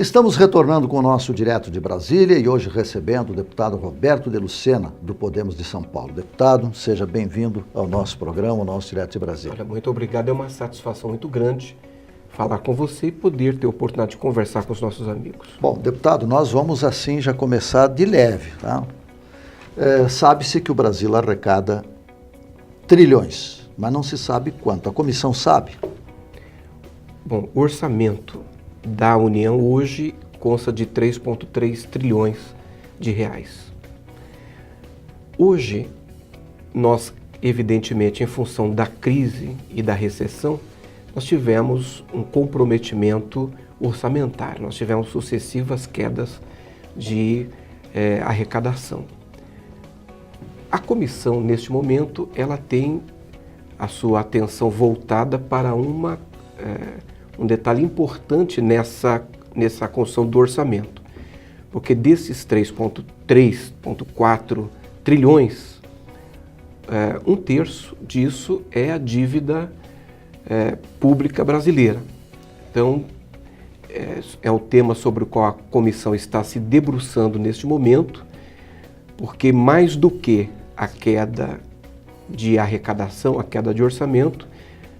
Estamos retornando com o nosso Direto de Brasília e hoje recebendo o deputado Roberto de Lucena, do Podemos de São Paulo. Deputado, seja bem-vindo ao nosso programa, ao nosso Direto de Brasília. Olha, muito obrigado, é uma satisfação muito grande falar com você e poder ter a oportunidade de conversar com os nossos amigos. Bom, deputado, nós vamos assim já começar de leve, tá? Sabe-se que o Brasil arrecada trilhões, mas não se sabe quanto. A comissão sabe? Bom, o orçamento da União hoje consta de 3,3 trilhões de reais. Hoje, nós, evidentemente, em função da crise e da recessão, nós tivemos um comprometimento orçamentário, nós tivemos sucessivas quedas de arrecadação. A comissão, neste momento, ela tem a sua atenção voltada para um detalhe importante nessa construção do orçamento, porque desses 3,4 trilhões, um terço disso é a dívida pública brasileira. Então, é o tema sobre o qual a comissão está se debruçando neste momento, porque mais do que a queda de arrecadação, a queda de orçamento,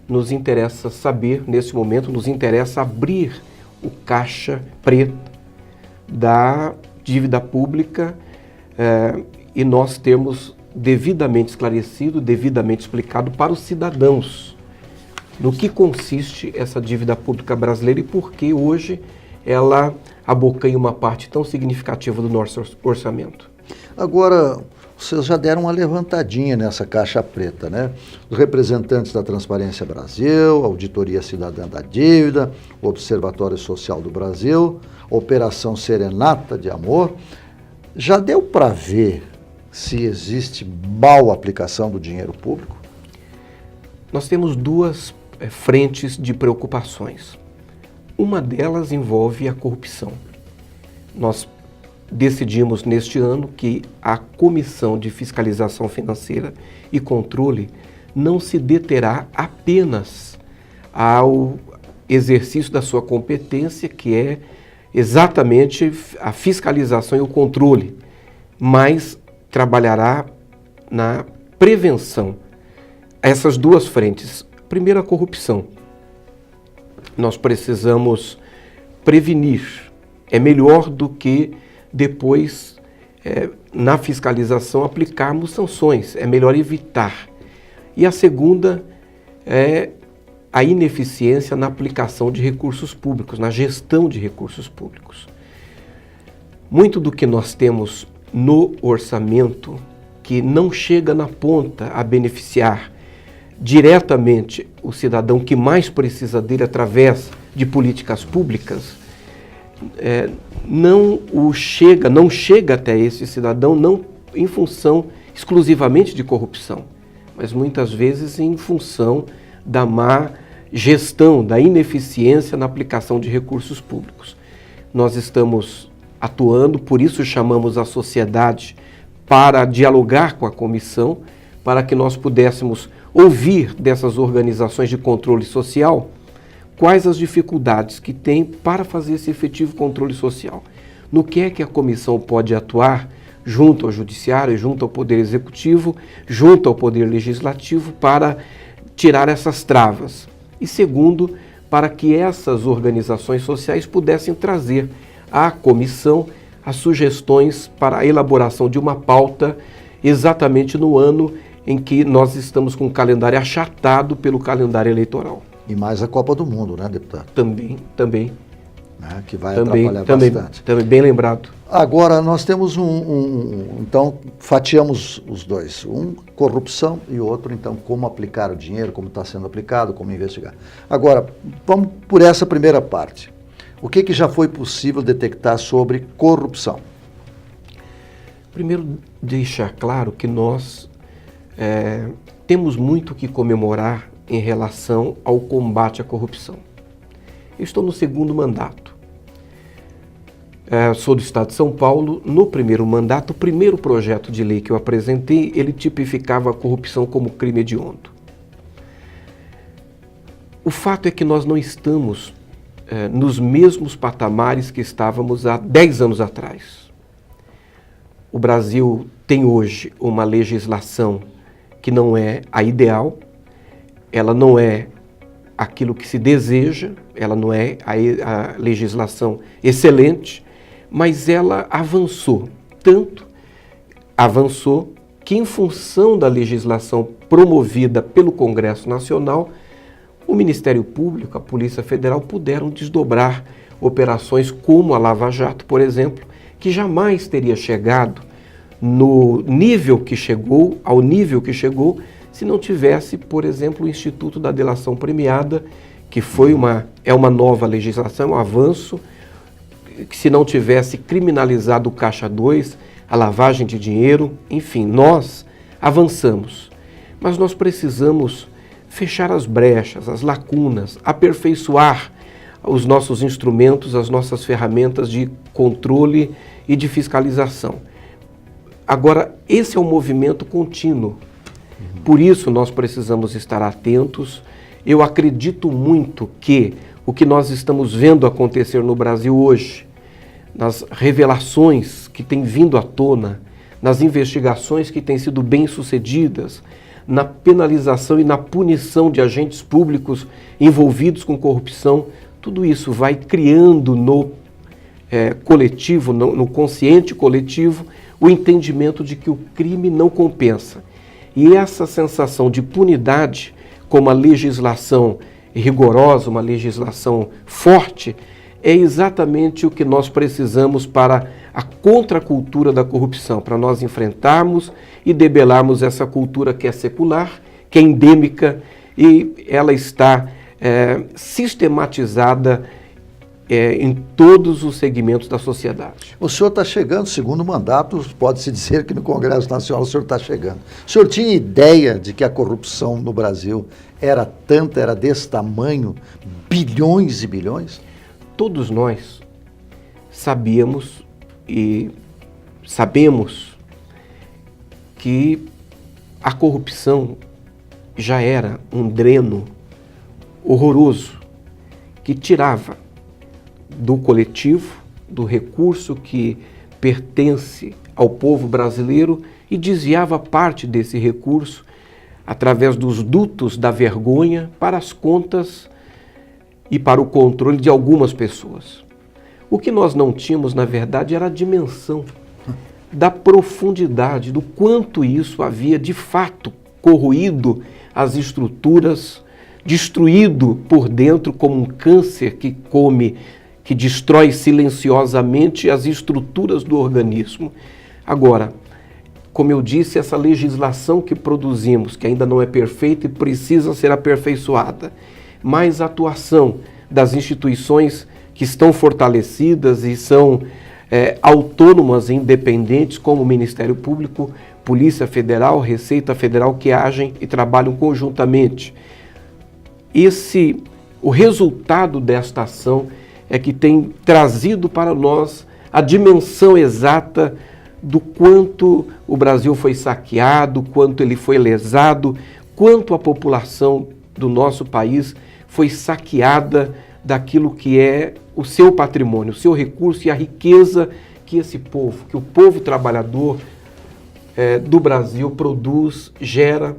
nos interessa saber, nesse momento, nos interessa abrir o caixa preto da dívida pública e nós termos devidamente esclarecido, devidamente explicado para os cidadãos no que consiste essa dívida pública brasileira e por que hoje ela abocanha uma parte tão significativa do nosso orçamento. Agora, vocês já deram uma levantadinha nessa caixa preta, né? Os representantes da Transparência Brasil, a Auditoria Cidadã da Dívida, o Observatório Social do Brasil, a Operação Serenata de Amor, já deu para ver se existe mal aplicação do dinheiro público? Nós temos duas frentes de preocupações. Uma delas envolve a corrupção. Nós decidimos neste ano que a Comissão de Fiscalização Financeira e Controle não se deterá apenas ao exercício da sua competência, que é exatamente a fiscalização e o controle, mas trabalhará na prevenção. Essas duas frentes. Primeiro, a corrupção. Nós precisamos prevenir. É melhor do que depois, na fiscalização, aplicarmos sanções. É melhor evitar. E a segunda é a ineficiência na aplicação de recursos públicos, na gestão de recursos públicos. Muito do que nós temos no orçamento que não chega na ponta a beneficiar diretamente o cidadão que mais precisa dele através de políticas públicas, não chega até esse cidadão não em função exclusivamente de corrupção, mas muitas vezes em função da má gestão, da ineficiência na aplicação de recursos públicos. Nós estamos atuando, por isso chamamos a sociedade para dialogar com a comissão, para que nós pudéssemos ouvir dessas organizações de controle social quais as dificuldades que tem para fazer esse efetivo controle social. No que é que a comissão pode atuar junto ao judiciário, junto ao poder executivo, junto ao poder legislativo para tirar essas travas. E segundo, para que essas organizações sociais pudessem trazer à comissão as sugestões para a elaboração de uma pauta exatamente no ano em que nós estamos com o calendário achatado pelo calendário eleitoral. E mais a Copa do Mundo, né, deputado? Também. Que vai atrapalhar bastante. Também, bem lembrado. Agora, nós temos então, fatiamos os dois. Corrupção e outro, então, como aplicar o dinheiro, como está sendo aplicado, como investigar. Agora, vamos por essa primeira parte. O que já foi possível detectar sobre corrupção? Primeiro, deixar claro que nós temos muito o que comemorar em relação ao combate à corrupção. Eu estou no segundo mandato. Sou do estado de São Paulo. No primeiro mandato, o primeiro projeto de lei que eu apresentei, ele tipificava a corrupção como crime hediondo. O fato é que nós não estamos nos mesmos patamares que estávamos há 10 anos atrás. O Brasil tem hoje uma legislação que não é a ideal, ela não é aquilo que se deseja, ela não é a legislação excelente, mas ela avançou, tanto avançou que, em função da legislação promovida pelo Congresso Nacional, o Ministério Público, a Polícia Federal puderam desdobrar operações como a Lava Jato, por exemplo, que jamais teria chegado no nível que chegou, ao nível que chegou, se não tivesse, por exemplo, o Instituto da Delação Premiada, que é uma nova legislação, um avanço, que se não tivesse criminalizado o Caixa 2, a lavagem de dinheiro, enfim, nós avançamos. Mas nós precisamos fechar as brechas, as lacunas, aperfeiçoar os nossos instrumentos, as nossas ferramentas de controle e de fiscalização. Agora, esse é um movimento contínuo. Por isso, nós precisamos estar atentos. Eu acredito muito que o que nós estamos vendo acontecer no Brasil hoje, nas revelações que têm vindo à tona, nas investigações que têm sido bem-sucedidas, na penalização e na punição de agentes públicos envolvidos com corrupção, tudo isso vai criando no coletivo, no consciente coletivo, o entendimento de que o crime não compensa. E essa sensação de impunidade, com uma legislação rigorosa, uma legislação forte, é exatamente o que nós precisamos para a contracultura da corrupção, para nós enfrentarmos e debelarmos essa cultura que é secular, que é endêmica e ela está sistematizada em todos os segmentos da sociedade. O senhor está chegando, segundo mandato, pode-se dizer que no Congresso Nacional o senhor está chegando. O senhor tinha ideia de que a corrupção no Brasil era tanta, era desse tamanho, bilhões e bilhões? Todos nós sabíamos e sabemos que a corrupção já era um dreno horroroso que tirava do coletivo, do recurso que pertence ao povo brasileiro e desviava parte desse recurso através dos dutos da vergonha para as contas e para o controle de algumas pessoas. O que nós não tínhamos, na verdade, era a dimensão da profundidade, do quanto isso havia de fato corroído as estruturas, destruído por dentro como um câncer que destrói silenciosamente as estruturas do organismo. Agora, como eu disse, essa legislação que produzimos, que ainda não é perfeita e precisa ser aperfeiçoada, mais a atuação das instituições que estão fortalecidas e são autônomas e independentes, como o Ministério Público, Polícia Federal, Receita Federal, que agem e trabalham conjuntamente. O resultado desta ação é que tem trazido para nós a dimensão exata do quanto o Brasil foi saqueado, quanto ele foi lesado, quanto a população do nosso país foi saqueada daquilo que é o seu patrimônio, o seu recurso e a riqueza que que o povo trabalhador do Brasil produz, gera,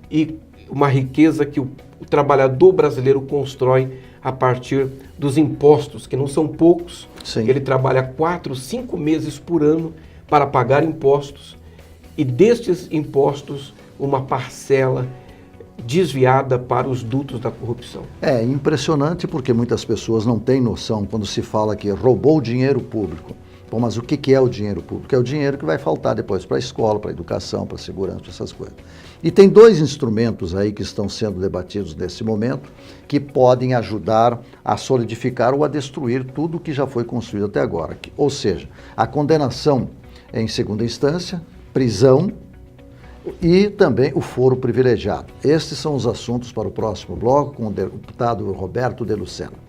e uma riqueza que o trabalhador brasileiro constrói a partir dos impostos, que não são poucos. Sim. Ele trabalha 4, 5 meses por ano para pagar impostos, e destes impostos uma parcela desviada para os dutos da corrupção. É impressionante porque muitas pessoas não têm noção quando se fala que roubou o dinheiro público. Bom, mas o que é o dinheiro público? É o dinheiro que vai faltar depois para a escola, para a educação, para a segurança, essas coisas. E tem 2 instrumentos aí que estão sendo debatidos nesse momento que podem ajudar a solidificar ou a destruir tudo que já foi construído até agora. Ou seja, a condenação em segunda instância, prisão e também o foro privilegiado. Estes são os assuntos para o próximo bloco com o deputado Roberto de Lucena.